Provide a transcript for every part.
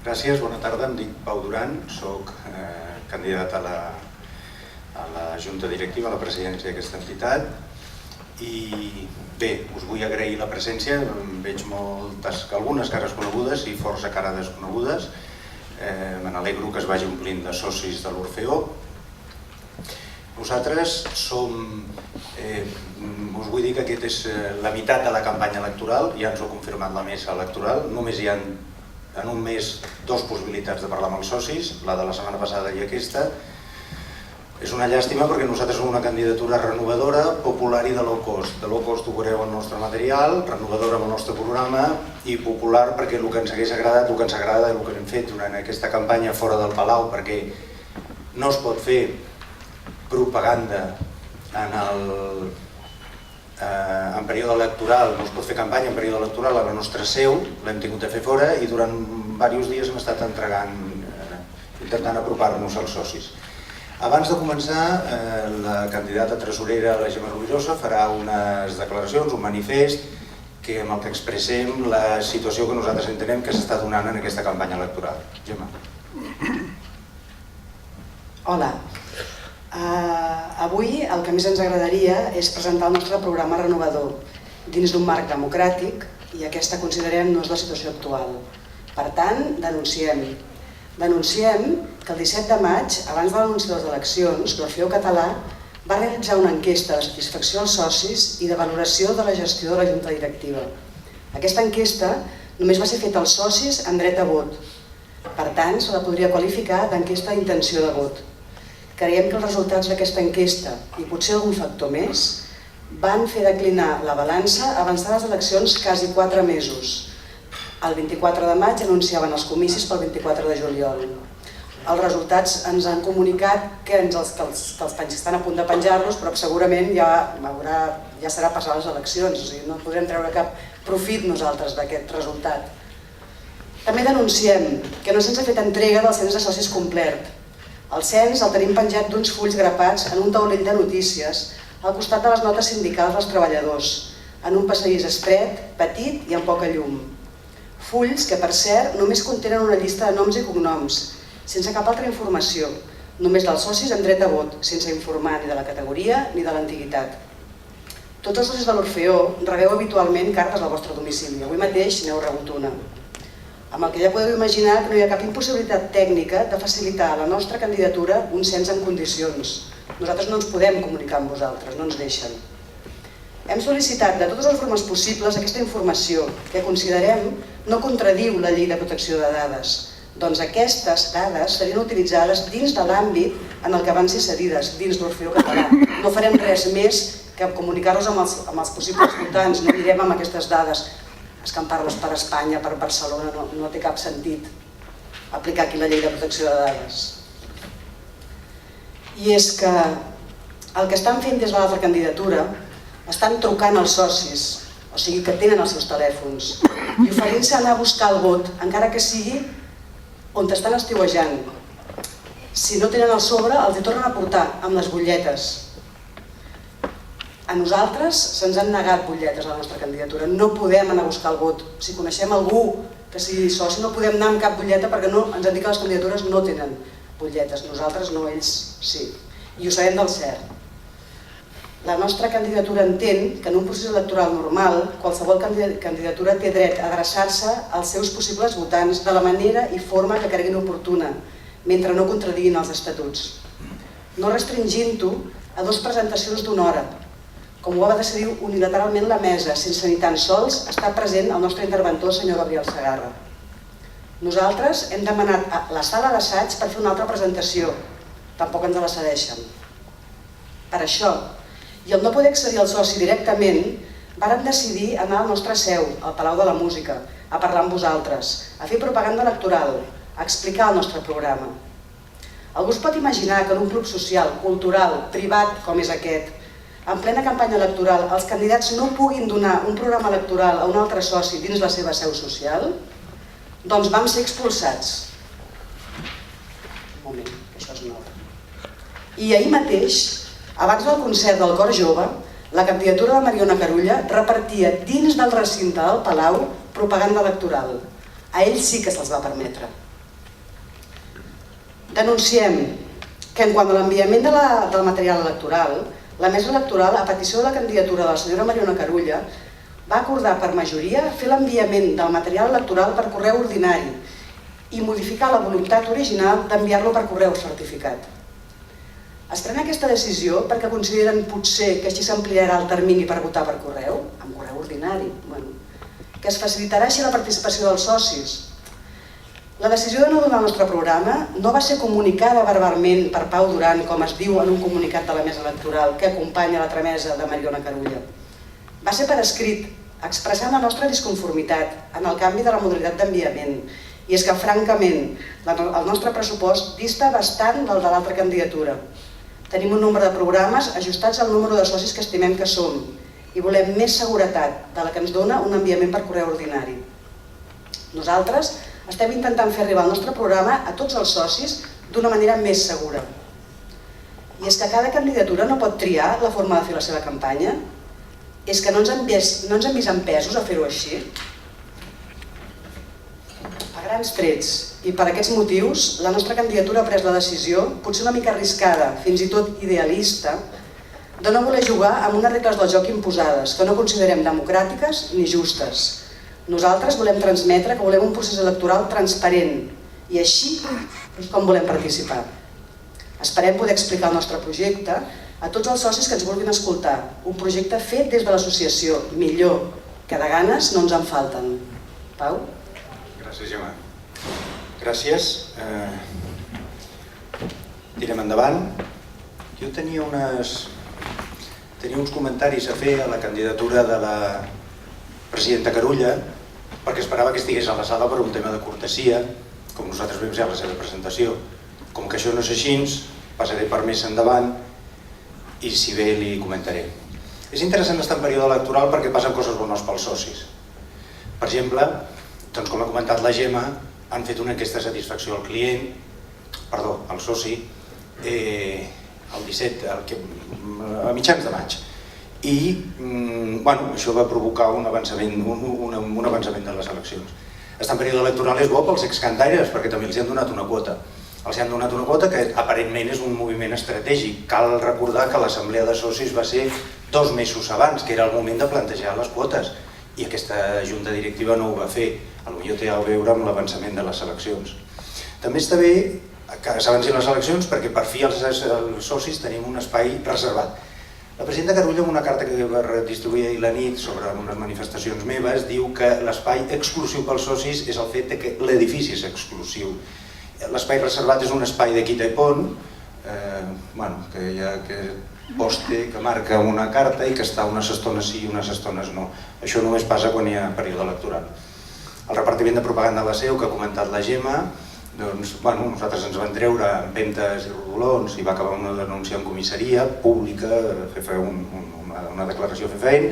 Gràcies, bona tarda. Em dic Pau Duran, soc candidat a la Junta Directiva, a la presidència d'aquesta entitat. I bé, us vull agrair la presència. Veig algunes cares conegudes i força cares desconegudes. Me n'alegro que es vagi omplint de socis de l'Orfeó. Nosaltres som... Us vull dir que aquesta és la meitat de la campanya electoral, ja ens ho ha confirmat la mesa electoral. Només hi ha en un mes dues possibilitats de parlar amb els socis, la de la setmana passada i aquesta. És una llàstima perquè nosaltres som una candidatura renovadora, popular i de low cost. De low cost ho veureu al nostre material, renovadora amb el nostre programa i popular perquè el que ens hagués agradat, el que ens agrada, el que hem fet durant aquesta campanya fora del Palau, perquè no es pot fer propaganda en període electoral, no es pot fer campanya en període electoral a la nostra seu, l'hem tingut de fer fora i durant diversos dies hem estat intentant apropar-nos als socis. Abans de començar, la candidata tresorera, la Gemma Rovirosa, farà unes declaracions, un manifest, amb el que expressem la situació que nosaltres entenem que s'està donant en aquesta campanya electoral. Gemma. Hola. Avui el que més ens agradaria és presentar el nostre programa renovador dins d'un marc democràtic i aquesta considerem no és la situació actual. Per tant, denunciem que el 17 de maig, abans de l'anunci de les eleccions, l'Orfeó Català va realitzar una enquesta de satisfacció als socis i de valoració de la gestió de la Junta Directiva. Aquesta enquesta només va ser feta als socis en dret a vot. Per tant, se la podria qualificar d'enquesta d'intenció de vot. Creiem que els resultats d'aquesta enquesta, i potser algun factor més, van fer declinar la balança avançant les eleccions quasi 4 mesos. El 24 de maig anunciaven els comicis pel 24 de juliol. Els resultats ens han comunicat que estan a punt de penjar-los, però segurament ja serà passar les eleccions, o sigui, no podrem treure cap profit nosaltres d'aquest resultat. També denunciem que no se'ns ha fet entrega del cens de socis complet. El cens el tenim penjat d'uns fulls grapats en un taulell de notícies al costat de les notes sindicals dels treballadors, en un passadís estret, petit i amb poca llum. Fulls que, per cert, només contenen una llista de noms i cognoms, sense cap altra informació, només dels socis amb dret a vot, sense informar ni de la categoria ni de l'antiguitat. Tots els socis de l'Orfeó rebeu habitualment cartes al vostre domicili. Avui mateix n'heu rebut una. Amb el que ja podeu imaginar que no hi ha cap impossibilitat tècnica de facilitar a la nostra candidatura un cens en condicions. Nosaltres no ens podem comunicar amb vosaltres, no ens deixen. Hem sol·licitat de totes les formes possibles aquesta informació que considerem no contradiu la llei de protecció de dades. Doncs aquestes dades serien utilitzades dins de l'àmbit en el que van ser cedides, dins l'Orfeó Català. No farem res més que comunicar-los amb els possibles votants, no anirem amb aquestes dades escampar-les per Espanya, per Barcelona, no té cap sentit aplicar aquí la llei de protecció de dades. I és que el que estan fent des de l'altra candidatura, estan trucant als socis, o sigui que tenen els seus telèfons, i oferint-se a anar a buscar el vot, encara que sigui on estan estiuejant. Si no tenen el sobre, els hi tornen a portar amb les butlletes. A nosaltres se'ns han negat butlletes a la nostra candidatura, no podem anar a buscar el vot. Si coneixem algú que sigui soci no podem anar amb cap butlleta perquè ens han dit que les candidatures no tenen butlletes, nosaltres no, ells sí. I ho sabem del cert. La nostra candidatura entén que en un procés electoral normal qualsevol candidatura té dret a adreçar-se als seus possibles votants de la manera i forma que creguin oportuna, mentre no contradiguin els estatuts. No restringint-ho a 2 presentacions d'una hora, com ho va decidir unilateralment la mesa, sense ni tan sols estar present el nostre interventor, el senyor Gabriel Segarra. Nosaltres hem demanat a la sala d'assaig per fer una altra presentació, tampoc ens la cedeixen. Per això, i el no poder accedir al soci directament, vàrem decidir anar al nostre seu, al Palau de la Música, a parlar amb vosaltres, a fer propaganda electoral, a explicar el nostre programa. Algú es pot imaginar que en un club social, cultural, privat com és aquest, en plena campanya electoral, els candidats no puguin donar un programa electoral a un altre soci dins la seva seu social? Doncs vam ser expulsats. Un moment, que això és nou. I ahir mateix, abans del concert del Cor Jove, la candidatura de Mariona Carulla repartia dins del recinte del Palau propaganda electoral. A ells sí que se'ls va permetre. Denunciem que en quant a l'enviament del material electoral, la mesa electoral, a petició de la candidatura de la senyora Mariona Carulla, va acordar per majoria fer l'enviament del material electoral per correu ordinari i modificar la voluntat original d'enviar-lo per correu certificat. Es pren aquesta decisió perquè consideren potser que així s'ampliarà el termini per votar per correu, amb correu ordinari, que es facilitarà així la participació dels socis. La decisió de no donar el nostre programa no va ser comunicada verbalment per Pau Duran, com es diu en un comunicat de la mesa electoral que acompanya la tramesa de Mariona Carulla. Va ser per escrit, expressant la nostra disconformitat en el canvi de la modalitat d'enviament. I és que, francament, el nostre pressupost dista bastant del de l'altra candidatura. Tenim un nombre de programes ajustats al número de socis que estimem que som i volem més seguretat de la que ens dona un enviament per correu ordinari. Nosaltres estem intentant fer arribar el nostre programa a tots els socis d'una manera més segura. I és que cada candidatura no pot triar la forma de fer la seva campanya? És que no ens hem vist empesos a fer-ho així? A grans trets, i per aquests motius, la nostra candidatura ha pres la decisió, potser una mica arriscada, fins i tot idealista, de no voler jugar amb unes regles del joc imposades, que no considerem democràtiques ni justes. Nosaltres volem transmetre que volem un procés electoral transparent i així és com volem participar. Esperem poder explicar el nostre projecte a tots els socis que ens vulguin escoltar, un projecte fet des de l'associació, millor, que de ganes no ens en falten. Pau? Gràcies, Gemma. Gràcies. Tirem endavant. Jo tenia uns comentaris a fer a la candidatura de la presidenta Carulla, perquè esperava que estigués a la sala per un tema de cortesia, com nosaltres vam ser a la seva presentació. Com que això no és així, passaré per més endavant i si bé li comentaré. És interessant estar en període electoral perquè passen coses bones pels socis. Per exemple, doncs com ha comentat la Gemma, han fet una enquesta de satisfacció al soci, el 17, a mitjans de maig. I això va provocar un avançament de les eleccions. Estar en període electoral és bo pels excantaires perquè també els han donat una quota. Els han donat una quota que aparentment és un moviment estratègic. Cal recordar que l'assemblea de socis va ser 2 mesos abans, que era el moment de plantejar les quotes, i aquesta junta directiva no ho va fer. Potser té a veure amb l'avançament de les eleccions. També està bé que s'avancin les eleccions perquè per fi els socis tenim un espai reservat. La presidenta Carulla, en una carta que va distribuir ahir la nit sobre unes manifestacions meves, diu que l'espai exclusiu pels socis és el fet que l'edifici és exclusiu. L'espai reservat és un espai de quita i pont, que hi ha aquest poste que marca una carta i que està unes estones sí i unes estones no. Això només passa quan hi ha període electoral. El repartiment de propaganda a la seu, que ha comentat la Gemma, nosaltres ens van treure empentes i rodolons i va acabar una denúncia en comissaria pública, una declaració fefaent.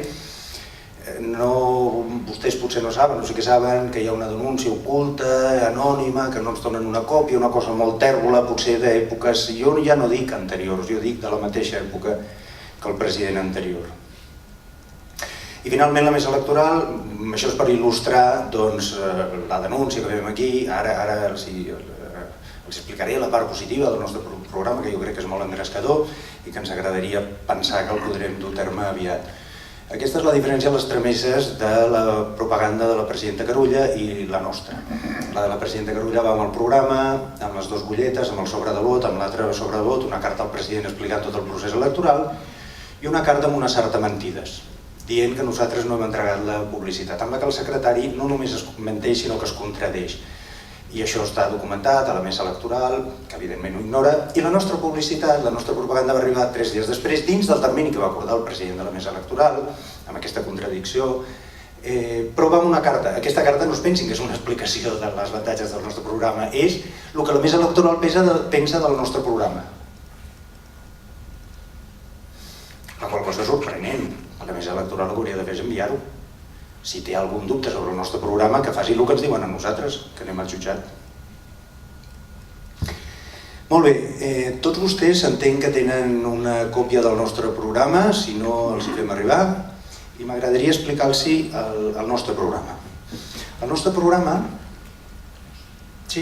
Vostès potser no saben, o sí que saben que hi ha una denúncia oculta, anònima, que no ens donen una còpia, una cosa molt tèrbola, potser d'èpoques, jo ja no dic anteriors, jo dic de la mateixa època que el president anterior. I finalment la mesa electoral, això és per il·lustrar la denúncia que fem aquí, ara els explicaré la part positiva del nostre programa, que jo crec que és molt engrescador i que ens agradaria pensar que el podrem dur a terme aviat. Aquesta és la diferència de les trameses de la propaganda de la presidenta Carulla i la nostra. La de la presidenta Carulla va amb el programa, amb les 2 butlletes, amb el sobre de vot, amb l'altre sobre de vot, una carta al president explicant tot el procés electoral i una carta amb una sarta mentides, dient que nosaltres no hem entregat la publicitat, amb la que el secretari no només es menteix, sinó que es contradeix. I això està documentat a la mesa electoral, que evidentment ho ignora, i la nostra publicitat, la nostra propaganda va arribar 3 dies després, dins del termini que va acordar el president de la mesa electoral, amb aquesta contradicció, però va amb una carta. Aquesta carta no es pensin que és una explicació de les avantatges del nostre programa, és el que la mesa electoral pensa del nostre programa. La qual cosa és sorprenent. La mesa electoral el que hauria de fer és enviar-ho. Si té algun dubte sobre el nostre programa, que faci el que ens diuen a nosaltres, que anem al jutjat. Molt bé, tots vostès entenc que tenen una còpia del nostre programa, si no els hi fem arribar, i m'agradaria explicar-los el nostre programa. El nostre programa... Sí.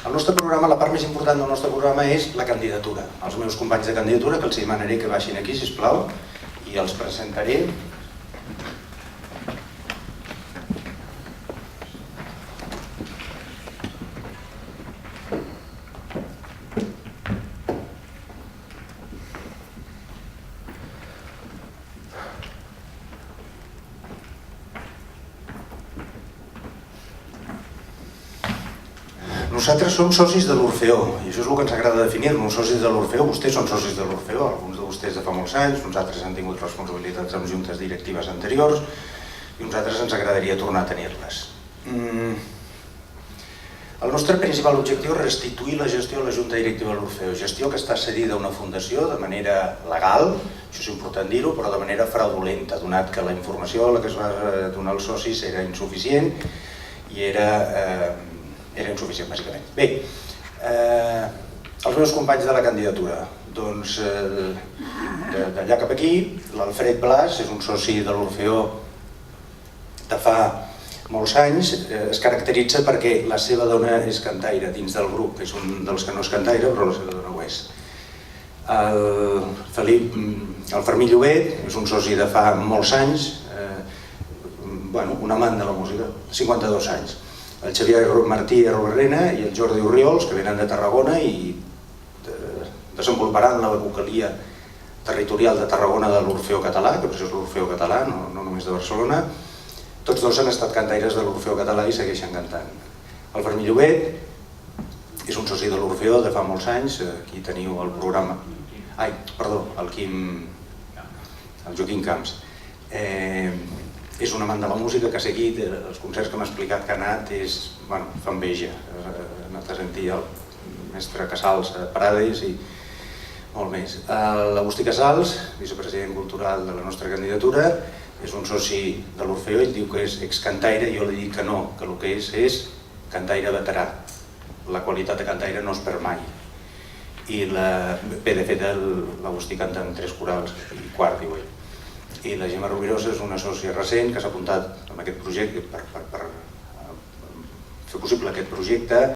El nostre programa, la part més important del nostre programa és la candidatura. Els meus companys de candidatura, que els demanaré que baixin aquí, sisplau, i els presentaré. Nosaltres som socis de l'Orfeó, i això és el que ens agrada definir-nos, socis de l'Orfeó. Vostès són socis de l'Orfeó, alguns de vostès de fa molts anys, nosaltres hem tingut responsabilitats amb juntes directives anteriors i nosaltres ens agradaria tornar a tenir-les. El nostre principal objectiu és restituir la gestió a la Junta Directiva de l'Orfeó, gestió que està cedida a una fundació de manera legal, això és important dir-ho, però de manera fraudulenta, donat que la informació a la que es va donar als socis era insuficient i era insuficient, bàsicament. Bé, els meus companys de la candidatura, doncs d'allà cap aquí, l'Alfred Blas és un soci de l'Orfeó de fa molts anys, es caracteritza perquè la seva dona és cantaire dins del grup, que és un dels que no és cantaire, però la seva dona ho és. El Fermí Llobet és un soci de fa molts anys, un amant de la música, 52 anys. El Xavier Martí Robarrena i el Jordi Orriols, que venen de Tarragona i desenvoluparan la vocalia territorial de Tarragona de l'Orfeó Català, que per això és l'Orfeó Català, no només de Barcelona. Tots dos han estat cantaires de l'Orfeó Català i segueixen cantant. El Fermí Llobet és un soci de l'Orfeó de fa molts anys, aquí teniu el programa. El Joaquim Camps. És un amant de la música que ha seguit els concerts que m'ha explicat que ha anat, fa enveja. Ha anat a sentir el mestre Casals a Prades i molt més. L'Agustí Casals, vicepresident cultural de la nostra candidatura, és un soci de l'Orfeó, ell diu que és excantaire, jo li dic que no, que el que és cantaire veterà. La qualitat de cantaire no es perd mai. De fet, l'Agustí canta en 3 corals i quart, diu ell. I la Gemma Rovirosa és una sòcia recent que s'ha apuntat en aquest projecte per fer possible aquest projecte.